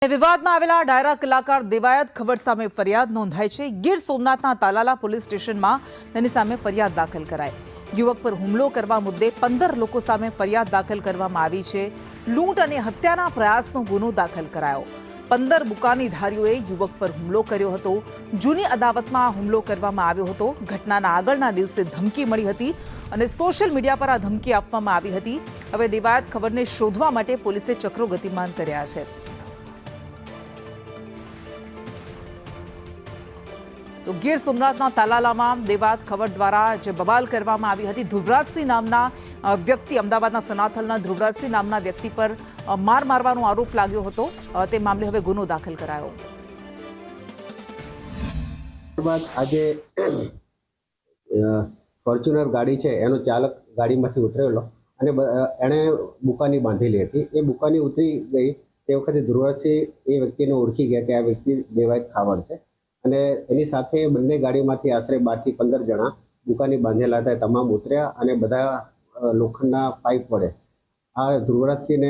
વિવાદમાં આવેલા ડાયરા કલાકાર દેવાયત ખબર સામે ફરિયાદ નોંધાઈ છે। ગીર સોમનાથના તાલાલા પોલીસ સ્ટેશનમાં તેની સામે ફરિયાદ દાખલ કરાઈ। યુવક પર હુમલો કરવા મુદ્દે 15 લોકો સામે ફરિયાદ દાખલ કરવામાં આવી છે। લૂંટ અને હત્યાના પ્રયાસનો ગુનો દાખલ કરાયો। 15 બુકાનીધારીઓએ યુવક પર હુમલો કર્યો હતો। જૂની અદાવતમાં હુમલો કરવામાં આવ્યો હતો। ઘટનાના આગળના દિવસે ધમકી મળી હતી અને સોશિયલ મીડિયા પર આ ધમકી આપવામાં આવી હતી। હવે દેવાયત ખબરને શોધવા માટે પોલીસે ચક્રો ગતિમાન કર્યા છે। તો ગીર સોમનાથના તાલાલામાં દેવાયત ખબર દ્વારા જે બબાલ કરવામાં આવી હતી, ધ્રુવરાજસિંહ નામના વ્યક્તિ, અમદાવાદના સનાથલના ધ્રુવરાજસિંહ નામના વ્યક્તિ પર માર મારવાનો આરોપ લાગ્યો હતો। તે મામલે હવે ગુનો દાખલ કરાયો। આજે ફોર્ચ્યુનર ગાડી છે એનો ચાલક ગાડીમાંથી ઉતરેલો અને એણે બુકાની બાંધેલી હતી। એ બુકાની ઉતરી ગઈ તે વખતે ધ્રુવરાજસિંહ એ વ્યક્તિને ઓળખી ગયા કે આ વ્યક્તિ દેવાયત ખાવડ છે અને એની સાથે બંને ગાડીમાંથી આશરે 12 થી 15 જણા બુકાની બાંધેલા હતા, તમામ ઉતર્યા અને બધા લોખંડના પાઇપ વડે આ ધ્રુવરાજસિંહને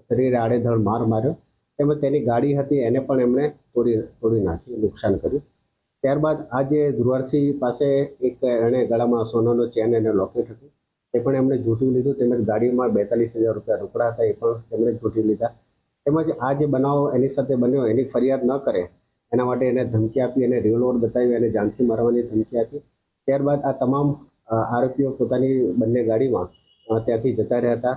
શરીરે આડેધડ માર માર્યો। તેમજ તેની ગાડી હતી એને પણ એમણે તોડી નાખી, નુકસાન કર્યું। ત્યારબાદ આ જે ધ્રુવરાજસિંહ પાસે એક એણે ગળામાં સોનાનો ચેન અને લોકેટ હતું તે પણ એમણે ઝૂંટી લીધું। તેમજ ગાડીમાં 42,000 રૂપિયા રોકડા હતા એ પણ તેમણે ઝૂંટી લીધા। તેમજ આ જે બનાવ એની સાથે બન્યો એની ફરિયાદ ન કરે એના માટે એને ધમકી આપી અને રિવોલ્વર બતાવી અને જાનથી મારવાની ધમકી આપી। ત્યારબાદ આ તમામ આરોપીઓ પોતાની બંને ગાડીમાં ત્યાંથી જતા રહ્યા હતા।